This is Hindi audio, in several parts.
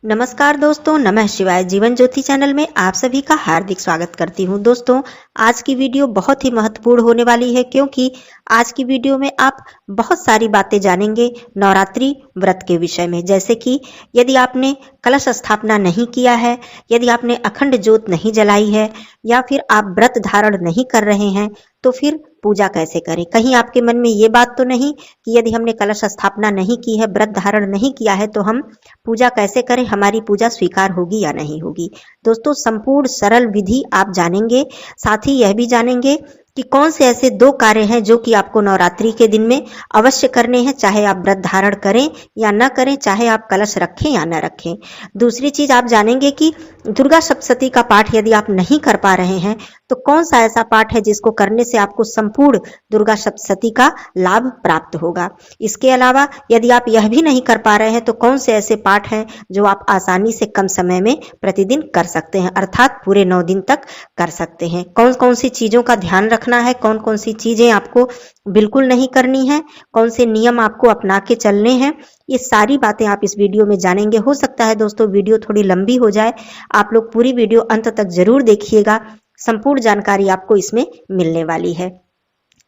नमस्कार दोस्तों, नमः शिवाय। जीवन ज्योति चैनल में आप सभी का हार्दिक स्वागत करती हूं। दोस्तों, आज की वीडियो बहुत ही महत्वपूर्ण होने वाली है क्योंकि आज की वीडियो में आप बहुत सारी बातें जानेंगे नवरात्रि व्रत के विषय में। जैसे कि यदि आपने कलश स्थापना नहीं किया है, यदि आपने अखंड ज्योत नहीं जलाई है या फिर आप व्रत धारण नहीं कर रहे हैं तो फिर पूजा कैसे करें। कहीं आपके मन में ये बात तो नहीं कि यदि हमने कलश स्थापना नहीं की है, व्रत धारण नहीं किया है तो हम पूजा कैसे करें, हमारी पूजा स्वीकार होगी या नहीं होगी। दोस्तों, संपूर्ण सरल विधि आप जानेंगे। साथ ही यह भी जानेंगे कि कौन से ऐसे 2 कार्य हैं जो कि आपको नवरात्रि के दिन में अवश्य करने हैं, चाहे आप व्रत धारण करें या न करें, चाहे आप कलश रखें या न रखें। दूसरी चीज आप जानेंगे कि दुर्गा सप्तशती का पाठ यदि आप नहीं कर पा रहे हैं तो कौन सा ऐसा पाठ है जिसको करने से आपको संपूर्ण दुर्गा सप्तशती का लाभ प्राप्त होगा। इसके अलावा यदि आप यह भी नहीं कर पा रहे हैं तो कौन से ऐसे पाठ हैं जो आप आसानी से कम समय में प्रतिदिन कर सकते हैं, अर्थात पूरे 9 दिन तक कर सकते हैं। कौन कौन सी चीजों का ध्यान रखना है, कौन कौन सी चीजें आपको बिल्कुल नहीं करनी है, कौन से नियम आपको अपना के चलने हैं, ये सारी बातें आप इस वीडियो में जानेंगे। हो सकता है दोस्तों वीडियो थोड़ी लंबी हो जाए, आप लोग पूरी वीडियो अंत तक जरूर देखिएगा, संपूर्ण जानकारी आपको इसमें मिलने वाली है।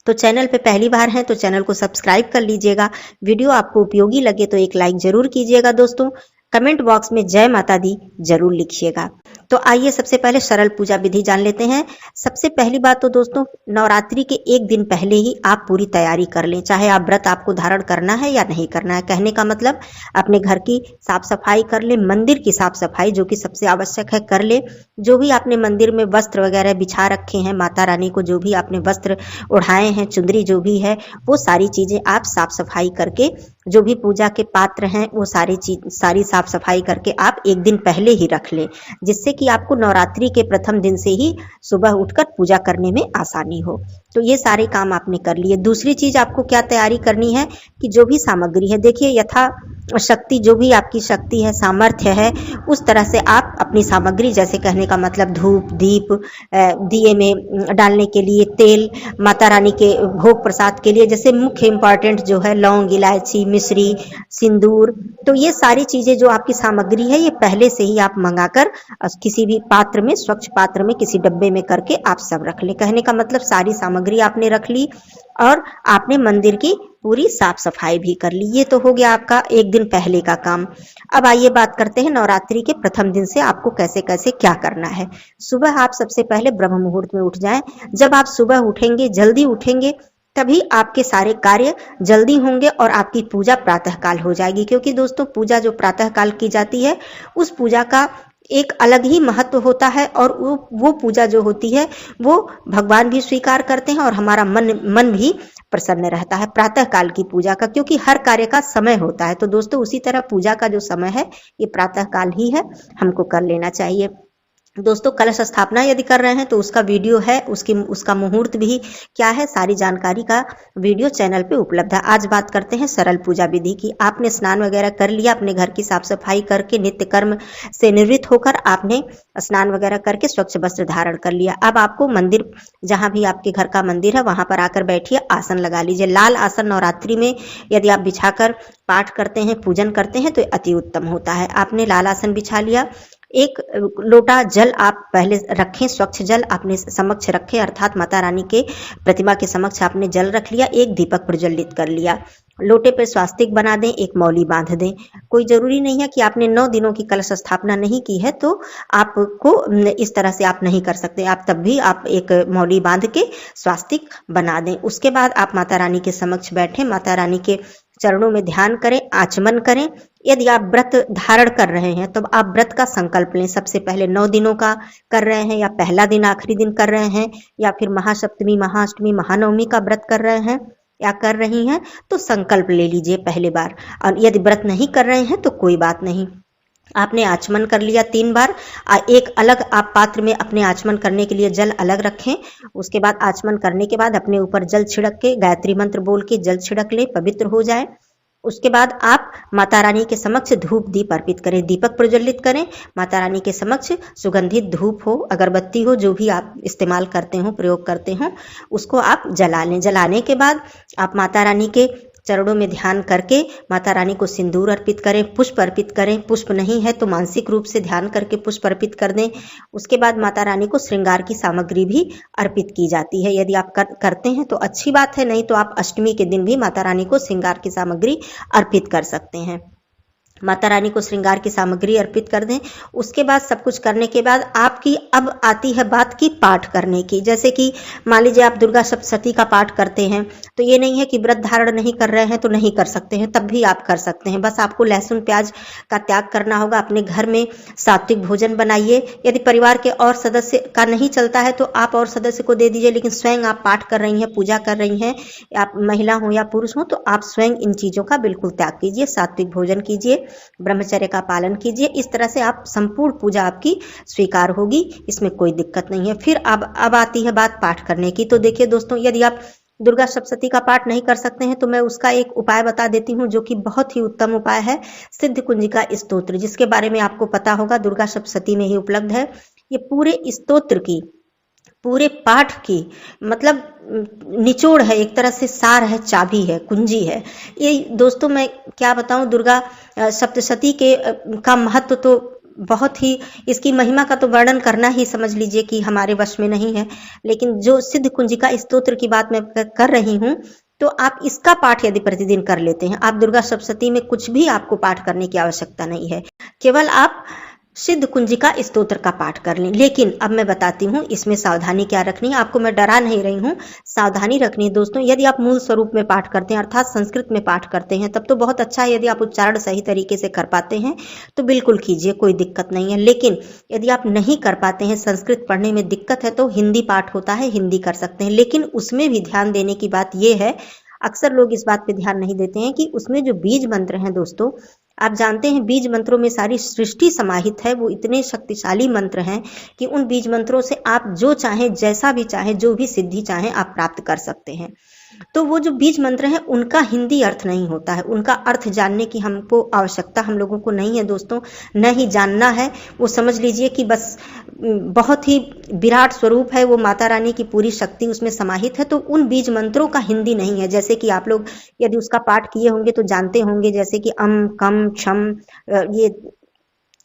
तो चैनल पे पहली बार हैं तो चैनल को सब्सक्राइब कर लीजिएगा। वीडियो आपको उपयोगी लगे तो एक लाइक जरूर कीजिएगा। दोस्तों, कमेंट बॉक्स में जय माता दी जरूर लिखिएगा। तो आइए सबसे पहले सरल पूजा विधि जान लेते हैं। सबसे पहली बात तो दोस्तों, नवरात्रि के 1 दिन पहले ही आप पूरी तैयारी कर लें, चाहे आप व्रत आपको धारण करना है या नहीं करना है। कहने का मतलब अपने घर की साफ सफाई कर ले, मंदिर की साफ सफाई जो कि सबसे आवश्यक है कर ले। जो भी आपने मंदिर में वस्त्र वगैरह बिछा रखे हैं, माता रानी को जो भी आपने वस्त्र ओढ़ाए हैं, चुंदरी जो भी है, वो सारी चीजें आप साफ सफाई करके, जो भी पूजा के पात्र हैं वो सारी साफ सफाई करके आप 1 दिन पहले ही रख लें, जिससे कि आपको नवरात्रि के प्रथम दिन से ही सुबह उठकर पूजा करने में आसानी हो। तो ये सारे काम आपने कर लिए। दूसरी चीज आपको क्या तैयारी करनी है कि जो भी सामग्री है, देखिए यथा शक्ति, जो भी आपकी शक्ति है, सामर्थ्य है, उस तरह से आप अपनी सामग्री, जैसे कहने का मतलब धूप दीप, दिए में डालने के लिए तेल, माता रानी के भोग प्रसाद के लिए जैसे मुख्य इंपॉर्टेंट जो है लौंग, इलायची, मिश्री, सिंदूर, तो ये सारी चीजें जो आपकी सामग्री है ये पहले से ही आप मंगाकर किसी भी पात्र में, स्वच्छ पात्र में, किसी डब्बे में करके आप सब रख लें। कहने का मतलब सारी सामग्री आपने रख ली और आपने मंदिर की पूरी साफ सफाई भी कर ली। ये तो हो गया आपका 1 दिन पहले का काम। अब आइए बात करते हैं नवरात्रि के प्रथम दिन से आपको कैसे कैसे क्या करना है। सुबह आप सबसे पहले ब्रह्म मुहूर्त में उठ जाएं। जब आप सुबह उठेंगे, जल्दी उठेंगे, तभी आपके सारे कार्य जल्दी होंगे और आपकी पूजा प्रातः काल हो जाएगी। क्योंकि दोस्तों, पूजा जो प्रातः काल की जाती है उस पूजा का एक अलग ही महत्व होता है और वो पूजा जो होती है वो भगवान भी स्वीकार करते हैं और हमारा मन भी प्रसन्न रहता है प्रातः काल की पूजा का, क्योंकि हर कार्य का समय होता है। तो दोस्तों, उसी तरह पूजा का जो समय है ये प्रातः काल ही है, हमको कर लेना चाहिए। दोस्तों, कलश स्थापना यदि कर रहे हैं तो उसका वीडियो है, उसका मुहूर्त भी क्या है, सारी जानकारी का वीडियो चैनल पे उपलब्ध है। आज बात करते हैं सरल पूजा विधि की। आपने स्नान वगैरह कर लिया, अपने घर की साफ सफाई करके नित्य कर्म से निवृत्त होकर आपने स्नान वगैरह करके स्वच्छ वस्त्र धारण कर लिया। अब आपको मंदिर, जहां भी आपके घर का मंदिर है वहां पर आकर बैठिए, आसन लगा लीजिए। लाल आसन नवरात्रि में यदि आप बिछाकर पाठ करते हैं, पूजन करते हैं तो अति उत्तम होता है। आपने लाल आसन बिछा लिया, 1 लोटा जल आप पहले रखें, स्वच्छ जल अपने समक्ष रखें, अर्थात माता रानी के प्रतिमा के समक्ष आपने जल रख लिया, 1 दीपक प्रज्वलित कर लिया, लोटे पर स्वास्तिक बना दें, 1 मौली बांध दें। कोई जरूरी नहीं है कि आपने 9 दिनों की कलश स्थापना नहीं की है तो आपको इस तरह से आप नहीं कर सकते, आप तब भी आप 1 मौली बांध के स्वास्तिक बना दें। उसके बाद आप माता रानी के समक्ष बैठे, माता रानी के चरणों में ध्यान करें, आचमन करें। यदि आप व्रत धारण कर रहे हैं तो आप व्रत का संकल्प लें। सबसे पहले 9 दिनों का कर रहे हैं या पहला दिन आखिरी दिन कर रहे हैं या फिर महासप्तमी, महाअष्टमी, महानवमी का व्रत कर रहे हैं या कर रही हैं तो संकल्प ले लीजिए पहले बार। और यदि व्रत नहीं कर रहे हैं तो कोई बात नहीं, आपने आचमन कर लिया 3 बार। एक अलग आप पात्र में अपने आचमन करने के लिए जल अलग रखें। उसके बाद आचमन करने के बाद अपने ऊपर जल छिड़क के गायत्री मंत्र बोल के जल छिड़क ले, पवित्र हो जाए। उसके बाद आप माता रानी के समक्ष धूप दीप अर्पित करें, दीपक प्रज्वलित करें। माता रानी के समक्ष सुगंधित धूप हो, अगरबत्ती हो, जो भी आप इस्तेमाल करते हो, प्रयोग करते हो, उसको आप जला लें। जलाने के बाद आप माता रानी के चरणों में ध्यान करके माता रानी को सिंदूर अर्पित करें, पुष्प अर्पित करें। पुष्प नहीं है तो मानसिक रूप से ध्यान करके पुष्प अर्पित कर दें। उसके बाद माता रानी को श्रृंगार की सामग्री भी अर्पित की जाती है। यदि आप करते हैं तो अच्छी बात है, नहीं तो आप अष्टमी के दिन भी माता रानी को श्रृंगार की सामग्री अर्पित कर सकते हैं। माता रानी को श्रृंगार की सामग्री अर्पित कर दें। उसके बाद सब कुछ करने के बाद आपकी अब आती है बात की पाठ करने की। जैसे कि मान लीजिए आप दुर्गा सप्तशती का पाठ करते हैं तो ये नहीं है कि व्रत धारण नहीं कर रहे हैं तो नहीं कर सकते हैं, तब भी आप कर सकते हैं। बस आपको लहसुन प्याज का त्याग करना होगा। अपने घर में सात्विक भोजन बनाइए। यदि परिवार के और सदस्य का नहीं चलता है तो आप और सदस्य को दे दीजिए, लेकिन स्वयं आप पाठ कर रही हैं, पूजा कर रही हैं, आप महिला हो या पुरुष हो, तो आप स्वयं इन चीजों का बिल्कुल त्याग कीजिए। सात्विक भोजन कीजिए, ब्रह्मचर्य का पालन कीजिए। इस तरह से आप संपूर्ण पूजा आपकी स्वीकार होगी, इसमें कोई दिक्कत नहीं है। फिर अब आती है बात पाठ करने की। तो देखिए दोस्तों, यदि आप दुर्गा सप्तशती का पाठ नहीं कर सकते हैं तो मैं उसका एक उपाय बता देती हूँ, जो कि बहुत ही उत्तम उपाय है। सिद्ध कुंजिका स्तोत्र, जिसके बारे में आपको पता होगा, दुर्गा सप्तशती में ही उपलब्ध है। ये पूरे स्तोत्र की, पूरे पाठ की मतलब निचोड़ है, एक तरह से सार है, चाबी है, कुंजी है। ये दोस्तों मैं क्या बताऊं, दुर्गा सप्तशती के का महत्व तो बहुत ही, इसकी महिमा का तो वर्णन करना ही समझ लीजिए कि हमारे वश में नहीं है। लेकिन जो सिद्ध कुंजिका स्तोत्र की बात मैं कर रही हूँ, तो आप इसका पाठ यदि प्रतिदिन कर लेते हैं, आप दुर्गा सप्तशती में कुछ भी आपको पाठ करने की आवश्यकता नहीं है, केवल आप सिद्ध कुंजिका स्तोत्र का पाठ कर लें। लेकिन अब मैं बताती हूँ इसमें सावधानी क्या रखनी है। आपको मैं डरा नहीं रही हूँ, सावधानी रखनी है दोस्तों। यदि आप मूल स्वरूप में पाठ करते हैं, अर्थात संस्कृत में पाठ करते हैं, तब तो बहुत अच्छा है। यदि आप उच्चारण सही तरीके से कर पाते हैं तो बिल्कुल कीजिए, कोई दिक्कत नहीं है। लेकिन यदि आप नहीं कर पाते हैं, संस्कृत पढ़ने में दिक्कत है, तो हिंदी पाठ होता है, हिंदी कर सकते हैं। लेकिन उसमें भी ध्यान देने की बात यह है, अक्सर लोग इस बात पे ध्यान नहीं देते हैं कि उसमें जो बीज मंत्र हैं दोस्तों, आप जानते हैं बीज मंत्रों में सारी सृष्टि समाहित है। वो इतने शक्तिशाली मंत्र हैं कि उन बीज मंत्रों से आप जो चाहें, जैसा भी चाहें, जो भी सिद्धि चाहें, आप प्राप्त कर सकते हैं। तो वो जो बीज मंत्र हैं उनका हिंदी अर्थ नहीं होता है, उनका अर्थ जानने की हमको आवश्यकता हम लोगों को नहीं है दोस्तों, न ही जानना है। वो समझ लीजिए कि बस बहुत ही विराट स्वरूप है, वो माता रानी की पूरी शक्ति उसमें समाहित है। तो उन बीज मंत्रों का हिंदी नहीं है। जैसे कि आप लोग यदि उसका पाठ किए होंगे तो जानते होंगे, जैसे कि अम कम क्षम, ये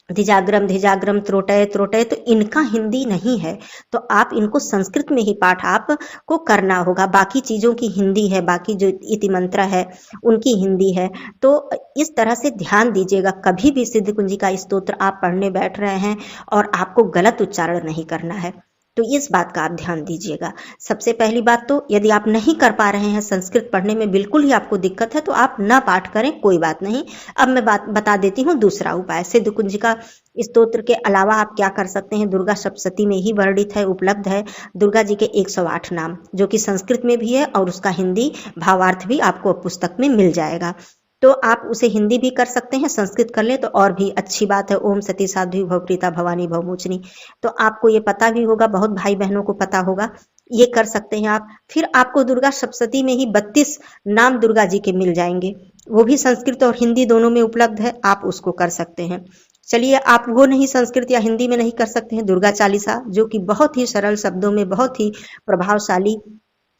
धिजाग्रम धिजाग्रम, त्रोटय त्रोटय, तो इनका हिंदी नहीं है। तो आप इनको संस्कृत में ही पाठ आपको करना होगा। बाकी चीजों की हिंदी है, बाकी जो इति मंत्र है उनकी हिंदी है। तो इस तरह से ध्यान दीजिएगा, कभी भी सिद्ध कुंजिका स्तोत्र आप पढ़ने बैठ रहे हैं और आपको गलत उच्चारण नहीं करना है, तो इस बात का आप ध्यान दीजिएगा। सबसे पहली बात तो यदि आप नहीं कर पा रहे हैं, संस्कृत पढ़ने में बिल्कुल ही आपको दिक्कत है, तो आप ना पाठ करें, कोई बात नहीं। अब मैं बता देती हूँ दूसरा उपाय। सिद्ध कुंजिका स्तोत्र के अलावा आप क्या कर सकते हैं, दुर्गा सप्तशती में ही वर्णित है, उपलब्ध है दुर्गा जी के 108 नाम, जो कि संस्कृत में भी है और उसका हिंदी भावार्थ भी आपको पुस्तक में मिल जाएगा। तो आप उसे हिंदी भी कर सकते हैं, संस्कृत कर ले तो और भी अच्छी बात है। ओम सती साध्वी भवप्रीता भवानी भवमोचनी, तो आपको ये पता भी होगा, बहुत भाई बहनों को पता होगा, ये कर सकते हैं आप। फिर आपको दुर्गा सप्तशती में ही 32 नाम दुर्गा जी के मिल जाएंगे, वो भी संस्कृत और हिंदी दोनों में उपलब्ध है, आप उसको कर सकते हैं। चलिए, आप वो नहीं, संस्कृत या हिंदी में नहीं कर सकते हैं, दुर्गा चालीसा, जो कि बहुत ही सरल शब्दों में बहुत ही प्रभावशाली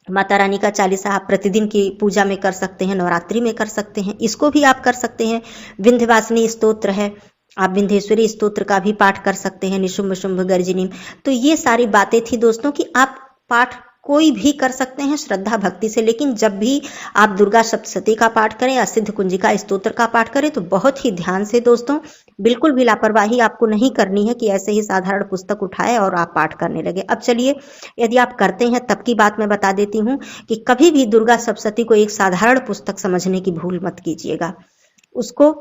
माता रानी का चालीसा आप प्रतिदिन की पूजा में कर सकते हैं, नवरात्रि में कर सकते हैं, इसको भी आप कर सकते हैं। विंध्यवासिनी स्तोत्र है, आप विंध्येश्वरी स्तोत्र का भी पाठ कर सकते हैं, निशुंभ शुंभ गर्जनीम। तो ये सारी बातें थी दोस्तों कि आप पाठ कोई भी कर सकते हैं श्रद्धा भक्ति से। लेकिन जब भी आप दुर्गा सप्तशती का पाठ करें या सिद्ध कुंजिका स्तोत्र का पाठ करें तो बहुत ही ध्यान से दोस्तों, बिल्कुल भी लापरवाही आपको नहीं करनी है कि ऐसे ही साधारण पुस्तक उठाए और आप पाठ करने लगे। अब चलिए, यदि आप करते हैं तब की बात मैं बता देती हूँ कि कभी भी दुर्गा सप्तशती को एक साधारण पुस्तक समझने की भूल मत कीजिएगा। उसको,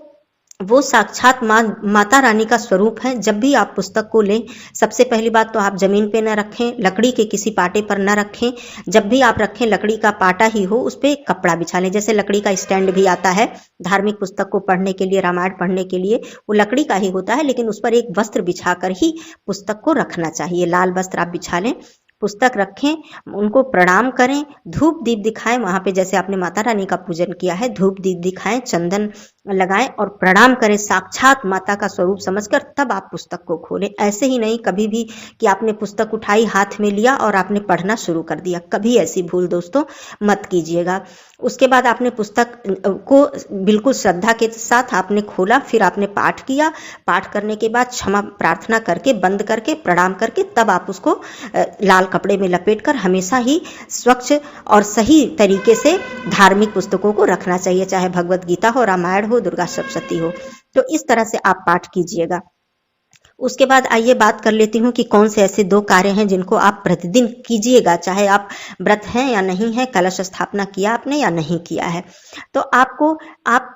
वो साक्षात माता रानी का स्वरूप है। जब भी आप पुस्तक को लें, सबसे पहली बात तो आप जमीन पे न रखें, लकड़ी के किसी पाटे पर न रखें। जब भी आप रखें, लकड़ी का पाटा ही हो, उस पर कपड़ा बिछा लें। जैसे लकड़ी का स्टैंड भी आता है धार्मिक पुस्तक को पढ़ने के लिए, रामायण पढ़ने के लिए, वो लकड़ी का ही होता है, लेकिन उस पर एक वस्त्र बिछाकर ही पुस्तक को रखना चाहिए। लाल वस्त्र आप बिछा लें, पुस्तक रखें, उनको प्रणाम करें, धूप दीप दिखाएं। वहां पे जैसे आपने माता रानी का पूजन किया है, धूप दीप दिखाएं, चंदन लगाएं और प्रणाम करें साक्षात माता का स्वरूप समझकर, तब आप पुस्तक को खोलें। ऐसे ही नहीं कभी भी कि आपने पुस्तक उठाई, हाथ में लिया और आपने पढ़ना शुरू कर दिया, कभी ऐसी भूल दोस्तों मत कीजिएगा। उसके बाद आपने पुस्तक को बिल्कुल श्रद्धा के साथ आपने खोला, फिर आपने पाठ किया। पाठ करने के बाद क्षमा प्रार्थना करके, बंद करके, प्रणाम करके, तब आप उसको लाल कपड़े में लपेटकर हमेशा ही स्वच्छ और सही तरीके से धार्मिक पुस्तकों को रखना चाहिए, चाहे भगवत गीता हो, रामायण हो, दुर्गा सप्तशती हो। तो इस तरह से आप पाठ कीजिएगा। उसके बाद आइए बात कर लेती हूँ कि कौन से ऐसे 2 कार्य हैं जिनको आप प्रतिदिन कीजिएगा, चाहे आप व्रत हैं या नहीं है, कलश स्थापना किया आपने या नहीं किया है। तो आप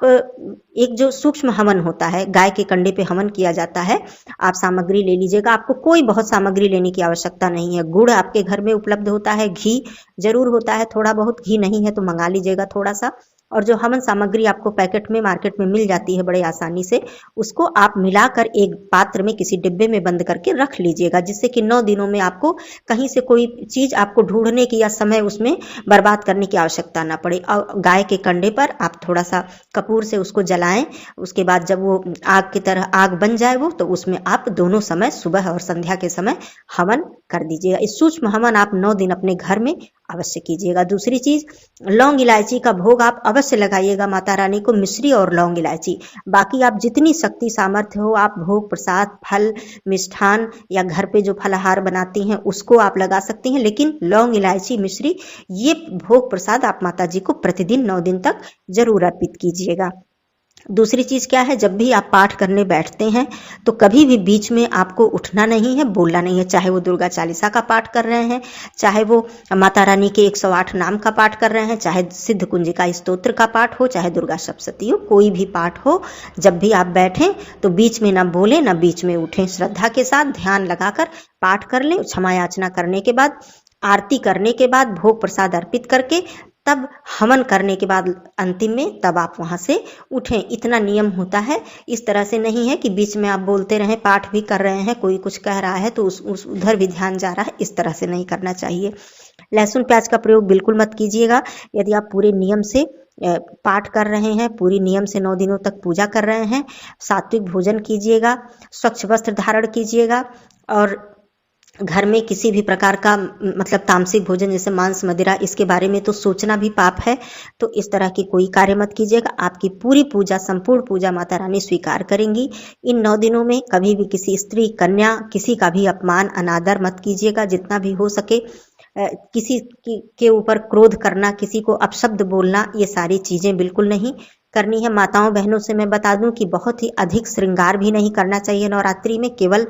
एक जो सूक्ष्म हवन होता है, गाय के कंडे पे हवन किया जाता है, आप सामग्री ले लीजिएगा। आपको कोई बहुत सामग्री लेने की आवश्यकता नहीं है। गुड़ आपके घर में उपलब्ध होता है, घी जरूर होता है, थोड़ा बहुत, घी नहीं है तो मंगा लीजिएगा थोड़ा सा। और जो हवन सामग्री आपको पैकेट में, मार्केट में मिल जाती है बड़े आसानी से, उसको आप मिलाकर एक पात्र में किसी डिब्बे में बंद करके रख लीजिएगा, जिससे कि 9 दिनों में आपको कहीं से कोई चीज आपको ढूंढने की या समय उसमें बर्बाद करने की आवश्यकता ना पड़े। और गाय के कंडे पर आप थोड़ा सा कपूर से उसको जलाएं। उसके बाद जब वो आग की तरह आग बन जाए वो, तो उसमें आप दोनों समय, सुबह और संध्या के समय, हवन कर दीजिएगा। इस सूक्ष्म हवन आप 9 दिन अपने घर में अवश्य कीजिएगा। दूसरी चीज, लौंग इलायची का भोग आप अवश्य लगाइएगा माता रानी को, मिश्री और लौंग इलायची। बाकी आप जितनी शक्ति सामर्थ्य हो, आप भोग प्रसाद, फल, मिष्ठान या घर पे जो फलाहार बनाती हैं उसको आप लगा सकती हैं, लेकिन लौंग इलायची मिश्री ये भोग प्रसाद आप माता जी को प्रतिदिन 9 दिन तक जरूर अर्पित कीजिएगा। दूसरी चीज क्या है, जब भी आप पाठ करने बैठते हैं तो कभी भी बीच में आपको उठना नहीं है, बोलना नहीं है। चाहे वो दुर्गा चालीसा का पाठ कर रहे हैं, चाहे वो माता रानी के 108 नाम का पाठ कर रहे हैं, चाहे सिद्ध कुंजिका स्तोत्र का पाठ हो, चाहे दुर्गा सप्तशती हो, कोई भी पाठ हो, जब भी आप बैठें तो बीच में ना बोलें ना बीच में उठें। श्रद्धा के साथ ध्यान लगाकर पाठ कर लें। क्षमा याचना करने के बाद, आरती करने के बाद, भोग प्रसाद अर्पित करके, तब हवन करने के बाद अंतिम में, तब आप वहां से उठें। इतना नियम होता है। इस तरह से नहीं है कि बीच में आप बोलते रहें, पाठ भी कर रहे हैं, कोई कुछ कह रहा है तो उस उधर भी ध्यान जा रहा है, इस तरह से नहीं करना चाहिए। लहसुन प्याज का प्रयोग बिल्कुल मत कीजिएगा। यदि आप पूरे नियम से पाठ कर रहे हैं, पूरी नियम से 9 दिनों तक पूजा कर रहे हैं, सात्विक भोजन कीजिएगा, स्वच्छ वस्त्र धारण कीजिएगा, और घर में किसी भी प्रकार का मतलब तामसिक भोजन जैसे मांस, मदिरा, इसके बारे में तो सोचना भी पाप है। तो इस तरह की कोई कार्य मत कीजिएगा। आपकी पूरी पूजा, संपूर्ण पूजा माता रानी स्वीकार करेंगी। इन 9 दिनों में कभी भी किसी स्त्री, कन्या, किसी का भी अपमान, अनादर मत कीजिएगा। जितना भी हो सके किसी के ऊपर क्रोध करना, किसी को अपशब्द बोलना, ये सारी चीजें बिल्कुल नहीं करनी है। माताओं बहनों से मैं बता दूं कि बहुत ही अधिक श्रृंगार भी नहीं करना चाहिए नवरात्रि में। केवल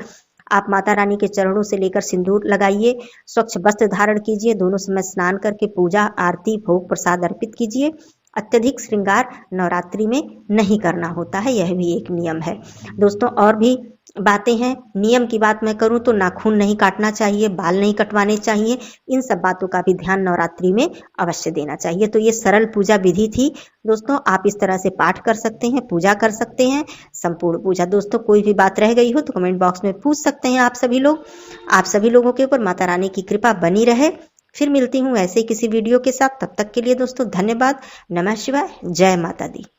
आप माता रानी के चरणों से लेकर सिंदूर लगाइए, स्वच्छ वस्त्र धारण कीजिए, दोनों समय स्नान करके पूजा, आरती, भोग प्रसाद अर्पित कीजिए। अत्यधिक श्रृंगार नवरात्रि में नहीं करना होता है, यह भी एक नियम है दोस्तों। और भी बातें हैं। नियम की बात मैं करूं तो नाखून नहीं काटना चाहिए, बाल नहीं कटवाने चाहिए। इन सब बातों का भी ध्यान नवरात्रि में अवश्य देना चाहिए। तो ये सरल पूजा विधि थी दोस्तों। आप इस तरह से पाठ कर सकते हैं, पूजा कर सकते हैं, संपूर्ण पूजा। दोस्तों कोई भी बात रह गई हो तो कमेंट बॉक्स में पूछ सकते हैं आप सभी लोग। आप सभी लोगों के ऊपर माता रानी की कृपा बनी रहे। फिर मिलती हूँ ऐसे ही किसी वीडियो के साथ। तब तक के लिए दोस्तों धन्यवाद। नमः शिवाय। जय माता दी।